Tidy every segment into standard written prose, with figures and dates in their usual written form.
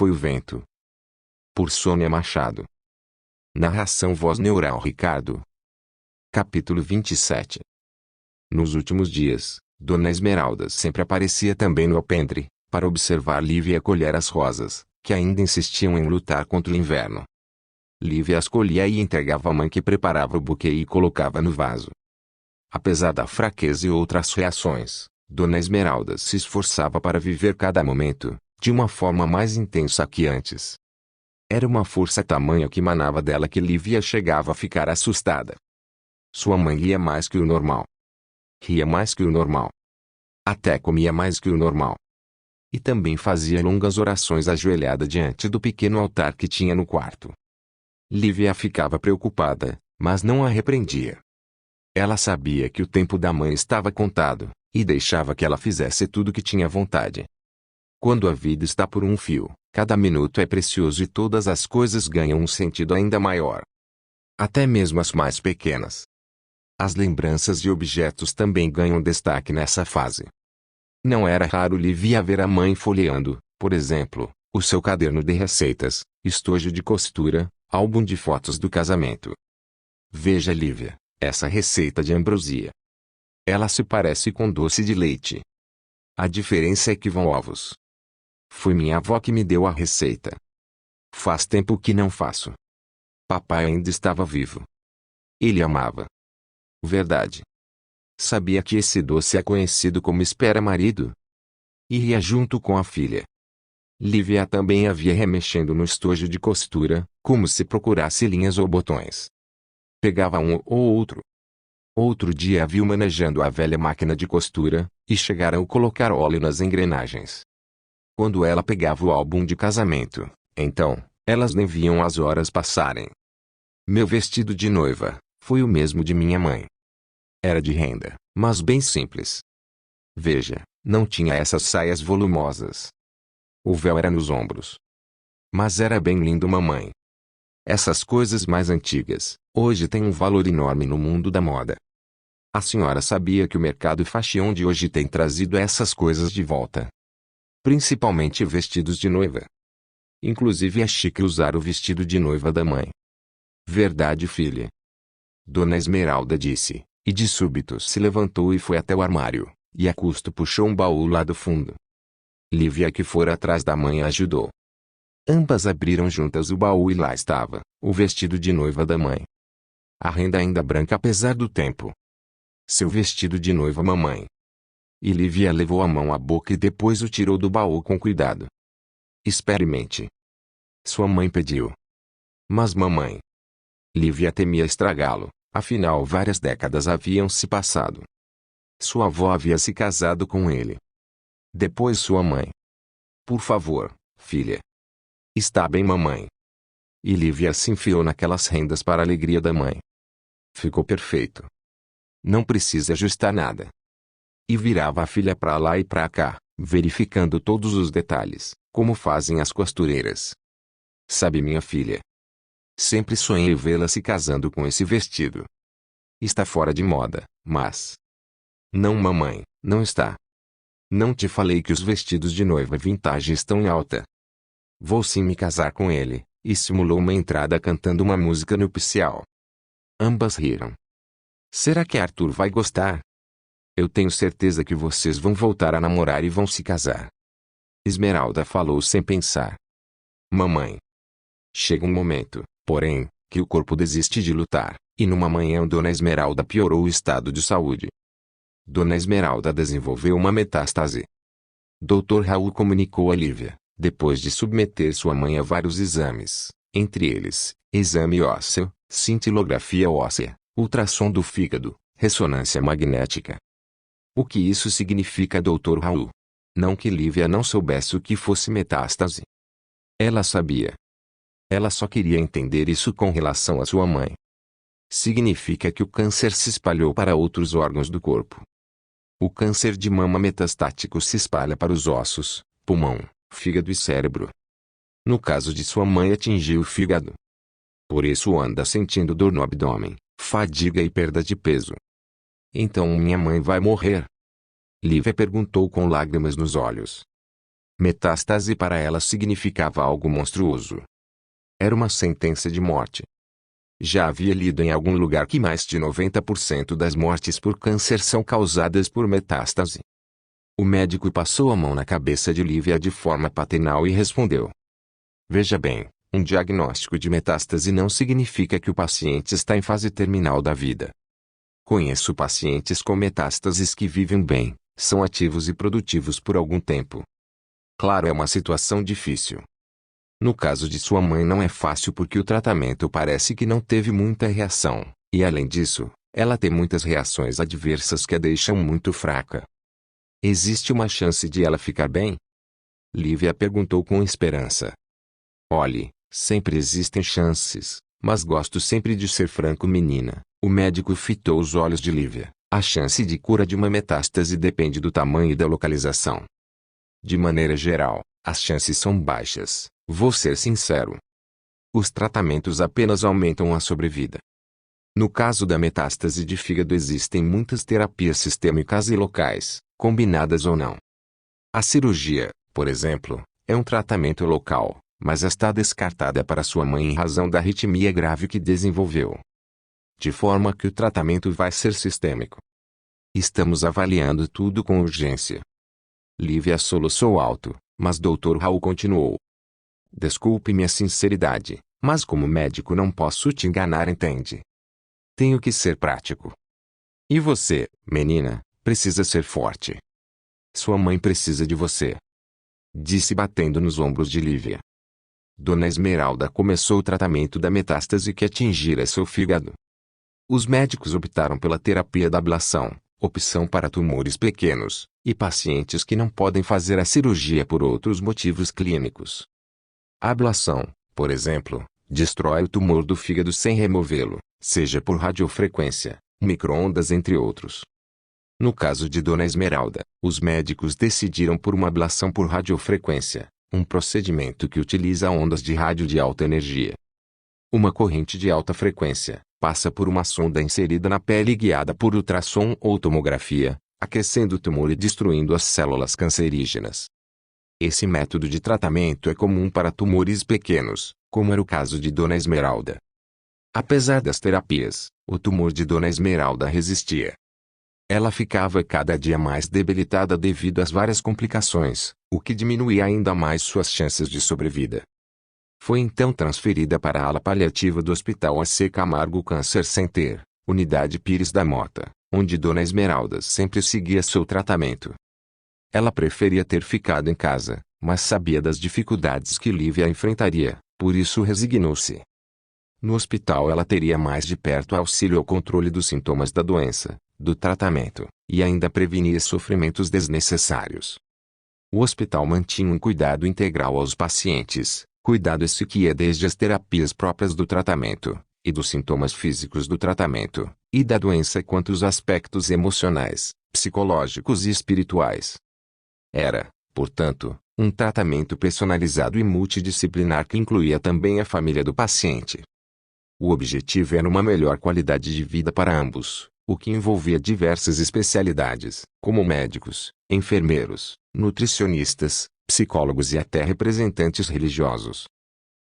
foi o vento. Por Sônia Machado. Narração voz neural Ricardo. Capítulo 27. Nos últimos dias, Dona Esmeralda sempre aparecia também no alpendre, para observar Lívia colher as rosas, que ainda insistiam em lutar contra o inverno. Lívia as colhia e entregava à mãe, que preparava o buquê e colocava no vaso. Apesar da fraqueza e outras reações, Dona Esmeralda se esforçava para viver cada momento, de uma forma mais intensa que antes. Era uma força tamanha que emanava dela que Lívia chegava a ficar assustada. Sua mãe ria mais que o normal. Ria mais que o normal. Até comia mais que o normal. E também fazia longas orações ajoelhada diante do pequeno altar que tinha no quarto. Lívia ficava preocupada, mas não a repreendia. Ela sabia que o tempo da mãe estava contado, e deixava que ela fizesse tudo que tinha vontade. Quando a vida está por um fio, cada minuto é precioso e todas as coisas ganham um sentido ainda maior. Até mesmo as mais pequenas. As lembranças e objetos também ganham destaque nessa fase. Não era raro Lívia ver a mãe folheando, por exemplo, o seu caderno de receitas, estojo de costura, álbum de fotos do casamento. Veja, Lívia, essa receita de ambrosia. Ela se parece com doce de leite. A diferença é que vão ovos. Foi minha avó que me deu a receita. Faz tempo que não faço. Papai ainda estava vivo. Ele amava. Verdade. Sabia que esse doce é conhecido como espera-marido? E ria junto com a filha. Lívia também havia remexendo no estojo de costura, como se procurasse linhas ou botões. Pegava um ou outro. Outro dia a viu manejando a velha máquina de costura, e chegaram a colocar óleo nas engrenagens. Quando ela pegava o álbum de casamento, então, elas nem viam as horas passarem. Meu vestido de noiva foi o mesmo de minha mãe. Era de renda, mas bem simples. Veja, não tinha essas saias volumosas. O véu era nos ombros. Mas era bem lindo, mamãe. Essas coisas mais antigas, hoje têm um valor enorme no mundo da moda. A senhora sabia que o mercado fashion de hoje tem trazido essas coisas de volta? Principalmente vestidos de noiva. Inclusive é chique usar o vestido de noiva da mãe. Verdade, filha? Dona Esmeralda disse, e de súbito se levantou e foi até o armário, e a custo puxou um baú lá do fundo. Lívia, que fora atrás da mãe, a ajudou. Ambas abriram juntas o baú e lá estava, o vestido de noiva da mãe. A renda ainda branca apesar do tempo. Seu vestido de noiva, mamãe. E Lívia levou a mão à boca e depois o tirou do baú com cuidado. Experimente. Sua mãe pediu. Mas mamãe. Lívia temia estragá-lo, afinal várias décadas haviam se passado. Sua avó havia se casado com ele. Depois sua mãe. Por favor, filha. Está bem, mamãe. E Lívia se enfiou naquelas rendas para a alegria da mãe. Ficou perfeito. Não precisa ajustar nada. E virava a filha para lá e para cá, verificando todos os detalhes, como fazem as costureiras. Sabe, minha filha? Sempre sonhei vê-la se casando com esse vestido. Está fora de moda, mas... Não, mamãe, não está. Não te falei que os vestidos de noiva vintage estão em alta? Vou sim me casar com ele, e simulou uma entrada cantando uma música nupcial. Ambas riram. Será que Arthur vai gostar? Eu tenho certeza que vocês vão voltar a namorar e vão se casar. Esmeralda falou sem pensar. Mamãe. Chega um momento, porém, que o corpo desiste de lutar, e numa manhã Dona Esmeralda piorou o estado de saúde. Dona Esmeralda desenvolveu uma metástase. Dr. Raul comunicou a Lívia, depois de submeter sua mãe a vários exames, entre eles, exame ósseo, cintilografia óssea, ultrassom do fígado, ressonância magnética. O que isso significa, Dr. Raul? Não que Lívia não soubesse o que fosse metástase. Ela sabia. Ela só queria entender isso com relação à sua mãe. Significa que o câncer se espalhou para outros órgãos do corpo. O câncer de mama metastático se espalha para os ossos, pulmão, fígado e cérebro. No caso de sua mãe, atingiu o fígado. Por isso anda sentindo dor no abdômen, fadiga e perda de peso. Então minha mãe vai morrer? Lívia perguntou com lágrimas nos olhos. Metástase para ela significava algo monstruoso. Era uma sentença de morte. Já havia lido em algum lugar que mais de 90% das mortes por câncer são causadas por metástase. O médico passou a mão na cabeça de Lívia de forma paternal e respondeu: Veja bem, um diagnóstico de metástase não significa que o paciente está em fase terminal da vida. Conheço pacientes com metástases que vivem bem, são ativos e produtivos por algum tempo. Claro, é uma situação difícil. No caso de sua mãe não é fácil porque o tratamento parece que não teve muita reação, e além disso, ela tem muitas reações adversas que a deixam muito fraca. Existe uma chance de ela ficar bem? Lívia perguntou com esperança. Olhe, sempre existem chances, mas gosto sempre de ser franco, menina. O médico fitou os olhos de Lívia. A chance de cura de uma metástase depende do tamanho e da localização. De maneira geral, as chances são baixas, vou ser sincero. Os tratamentos apenas aumentam a sobrevida. No caso da metástase de fígado existem muitas terapias sistêmicas e locais, combinadas ou não. A cirurgia, por exemplo, é um tratamento local, mas está descartada para sua mãe em razão da arritmia grave que desenvolveu. De forma que o tratamento vai ser sistêmico. Estamos avaliando tudo com urgência. Lívia soluçou alto, mas Dr. Raul continuou. Desculpe minha sinceridade, mas como médico não posso te enganar, entende? Tenho que ser prático. E você, menina, precisa ser forte. Sua mãe precisa de você. Disse batendo nos ombros de Lívia. Dona Esmeralda começou o tratamento da metástase que atingira seu fígado. Os médicos optaram pela terapia da ablação, opção para tumores pequenos, e pacientes que não podem fazer a cirurgia por outros motivos clínicos. A ablação, por exemplo, destrói o tumor do fígado sem removê-lo, seja por radiofrequência, micro-ondas entre outros. No caso de Dona Esmeralda, os médicos decidiram por uma ablação por radiofrequência, um procedimento que utiliza ondas de rádio de alta energia. Uma corrente de alta frequência passa por uma sonda inserida na pele guiada por ultrassom ou tomografia, aquecendo o tumor e destruindo as células cancerígenas. Esse método de tratamento é comum para tumores pequenos, como era o caso de Dona Esmeralda. Apesar das terapias, o tumor de Dona Esmeralda resistia. Ela ficava cada dia mais debilitada devido às várias complicações, o que diminuía ainda mais suas chances de sobrevida. Foi então transferida para a ala paliativa do Hospital AC Camargo Cancer Center, Unidade Pires da Mota, onde Dona Esmeralda sempre seguia seu tratamento. Ela preferia ter ficado em casa, mas sabia das dificuldades que Lívia enfrentaria, por isso resignou-se. No hospital ela teria mais de perto auxílio ao controle dos sintomas da doença, do tratamento, e ainda prevenia sofrimentos desnecessários. O hospital mantinha um cuidado integral aos pacientes, cuidado esse que ia desde as terapias próprias do tratamento, e dos sintomas físicos do tratamento, e da doença quanto os aspectos emocionais, psicológicos e espirituais. Era, portanto, um tratamento personalizado e multidisciplinar que incluía também a família do paciente. O objetivo era uma melhor qualidade de vida para ambos, o que envolvia diversas especialidades, como médicos, enfermeiros, nutricionistas, psicólogos e até representantes religiosos.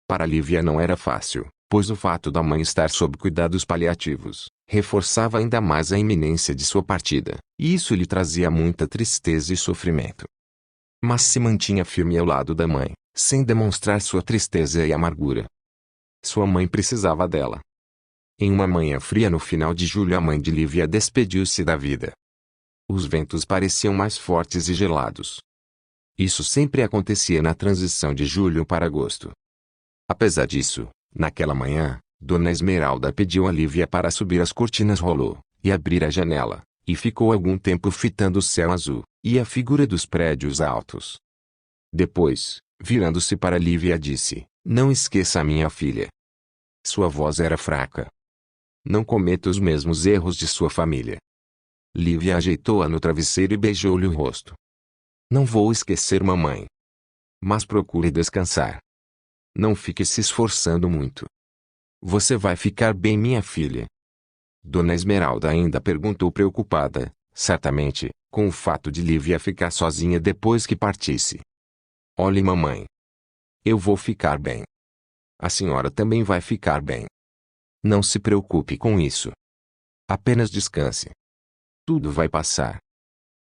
Para Lívia não era fácil, pois o fato da mãe estar sob cuidados paliativos reforçava ainda mais a iminência de sua partida, e isso lhe trazia muita tristeza e sofrimento. Mas se mantinha firme ao lado da mãe, sem demonstrar sua tristeza e amargura. Sua mãe precisava dela. Em uma manhã fria no final de julho, a mãe de Lívia despediu-se da vida. Os ventos pareciam mais fortes e gelados. Isso sempre acontecia na transição de julho para agosto. Apesar disso, naquela manhã, Dona Esmeralda pediu a Lívia para subir as cortinas rolô, e abrir a janela, e ficou algum tempo fitando o céu azul, e a figura dos prédios altos. Depois, virando-se para Lívia, disse: "Não esqueça, minha filha." Sua voz era fraca. "Não cometa os mesmos erros de sua família." Lívia ajeitou-a no travesseiro e beijou-lhe o rosto. "Não vou esquecer, mamãe. Mas procure descansar. Não fique se esforçando muito. Você vai ficar bem, minha filha." Dona Esmeralda ainda perguntou preocupada, certamente, com o fato de Lívia ficar sozinha depois que partisse. Olhe, mamãe. Eu vou ficar bem. A senhora também vai ficar bem. Não se preocupe com isso. Apenas descanse. Tudo vai passar.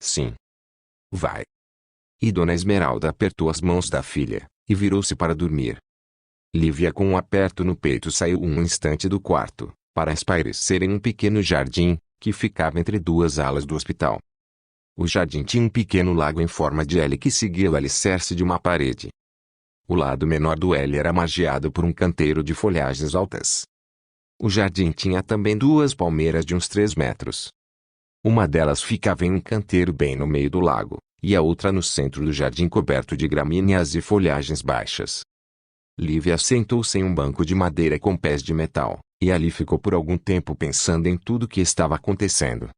Sim. Vai. E Dona Esmeralda apertou as mãos da filha, e virou-se para dormir. Lívia, com um aperto no peito, saiu um instante do quarto, para espairecer em um pequeno jardim, que ficava entre duas alas do hospital. O jardim tinha um pequeno lago em forma de L que seguia o alicerce de uma parede. O lado menor do L era margeado por um canteiro de folhagens altas. O jardim tinha também duas palmeiras de uns 3 metros. Uma delas ficava em um canteiro bem no meio do lago, e a outra no centro do jardim coberto de gramíneas e folhagens baixas. Lívia sentou-se em um banco de madeira com pés de metal, e ali ficou por algum tempo pensando em tudo o que estava acontecendo.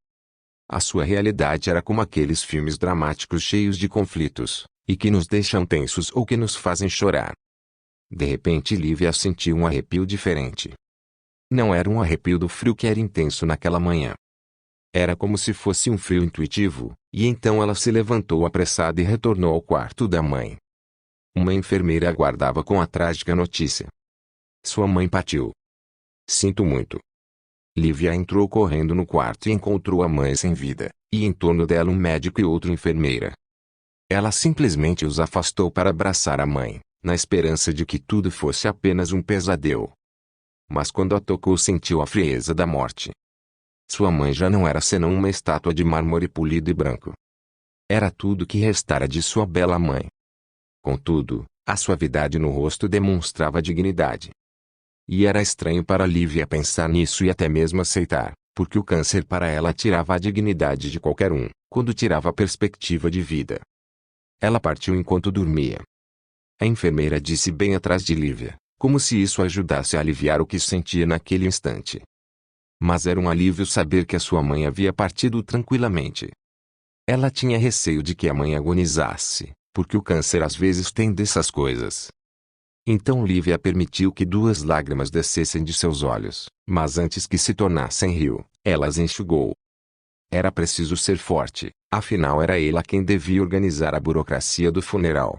A sua realidade era como aqueles filmes dramáticos cheios de conflitos, e que nos deixam tensos ou que nos fazem chorar. De repente Lívia sentiu um arrepio diferente. Não era um arrepio do frio que era intenso naquela manhã. Era como se fosse um frio intuitivo, e então ela se levantou apressada e retornou ao quarto da mãe. Uma enfermeira aguardava com a trágica notícia. Sua mãe partiu. Sinto muito. Lívia entrou correndo no quarto e encontrou a mãe sem vida, e em torno dela um médico e outra enfermeira. Ela simplesmente os afastou para abraçar a mãe, na esperança de que tudo fosse apenas um pesadelo. Mas quando a tocou, sentiu a frieza da morte. Sua mãe já não era senão uma estátua de mármore polido e branco. Era tudo que restara de sua bela mãe. Contudo, a suavidade no rosto demonstrava dignidade. E era estranho para Lívia pensar nisso e até mesmo aceitar, porque o câncer para ela tirava a dignidade de qualquer um, quando tirava a perspectiva de vida. Ela partiu enquanto dormia. A enfermeira disse bem atrás de Lívia, como se isso ajudasse a aliviar o que sentia naquele instante. Mas era um alívio saber que a sua mãe havia partido tranquilamente. Ela tinha receio de que a mãe agonizasse, porque o câncer às vezes tem dessas coisas. Então Lívia permitiu que 2 lágrimas descessem de seus olhos, mas antes que se tornassem rio, ela as enxugou. Era preciso ser forte, afinal era ela quem devia organizar a burocracia do funeral.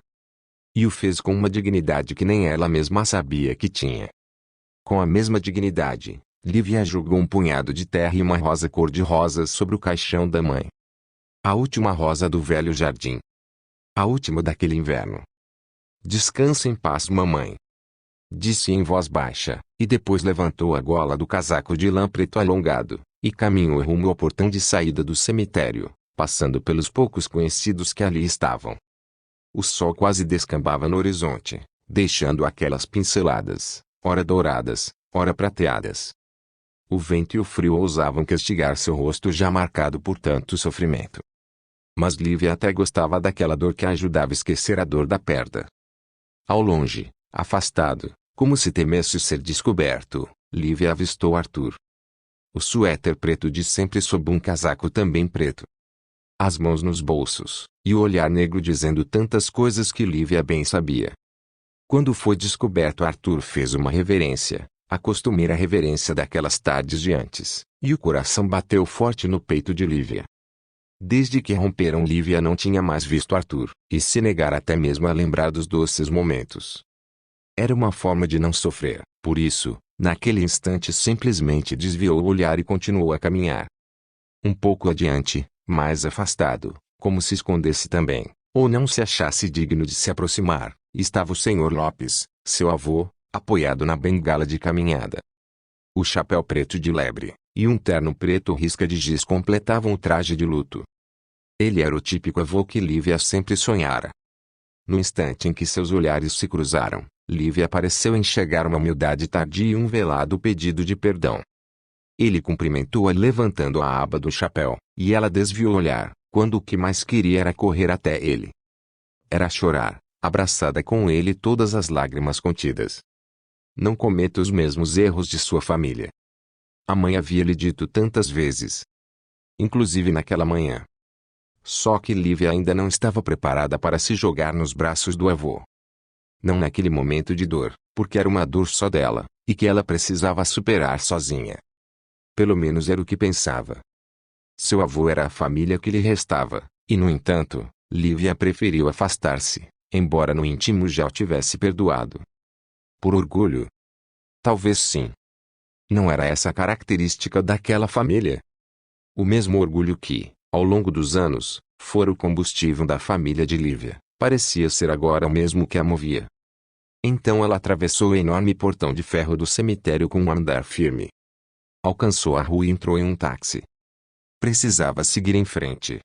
E o fez com uma dignidade que nem ela mesma sabia que tinha. Com a mesma dignidade, Lívia jogou um punhado de terra e uma rosa cor-de-rosa sobre o caixão da mãe. A última rosa do velho jardim. A última daquele inverno. Descanse em paz, mamãe. Disse em voz baixa, e depois levantou a gola do casaco de lã preto alongado, e caminhou rumo ao portão de saída do cemitério, passando pelos poucos conhecidos que ali estavam. O sol quase descambava no horizonte, deixando aquelas pinceladas, ora douradas, ora prateadas. O vento e o frio ousavam castigar seu rosto já marcado por tanto sofrimento. Mas Lívia até gostava daquela dor que a ajudava a esquecer a dor da perda. Ao longe, afastado, como se temesse ser descoberto, Lívia avistou Arthur. O suéter preto de sempre sob um casaco também preto. As mãos nos bolsos, e o olhar negro dizendo tantas coisas que Lívia bem sabia. Quando foi descoberto, Arthur fez uma reverência, a costumeira reverência daquelas tardes de antes, e o coração bateu forte no peito de Lívia. Desde que romperam, Lívia não tinha mais visto Arthur, e se negara até mesmo a lembrar dos doces momentos. Era uma forma de não sofrer, por isso, naquele instante simplesmente desviou o olhar e continuou a caminhar. Um pouco adiante, mais afastado, como se escondesse também, ou não se achasse digno de se aproximar, estava o Sr. Lopes, seu avô, apoiado na bengala de caminhada. O chapéu preto de lebre, e um terno preto risca de giz completavam o traje de luto. Ele era o típico avô que Lívia sempre sonhara. No instante em que seus olhares se cruzaram, Lívia pareceu enxergar uma humildade tardia e um velado pedido de perdão. Ele cumprimentou-a levantando a aba do chapéu, e ela desviou o olhar, quando o que mais queria era correr até ele. Era chorar, abraçada com ele, todas as lágrimas contidas. Não cometa os mesmos erros de sua família. A mãe havia lhe dito tantas vezes. Inclusive naquela manhã. Só que Lívia ainda não estava preparada para se jogar nos braços do avô. Não naquele momento de dor, porque era uma dor só dela, e que ela precisava superar sozinha. Pelo menos era o que pensava. Seu avô era a família que lhe restava, e no entanto, Lívia preferiu afastar-se, embora no íntimo já o tivesse perdoado. Por orgulho? Talvez sim. Não era essa a característica daquela família. O mesmo orgulho que, ao longo dos anos, fora o combustível da família de Lívia, parecia ser agora o mesmo que a movia. Então ela atravessou o enorme portão de ferro do cemitério com um andar firme. Alcançou a rua e entrou em um táxi. Precisava seguir em frente,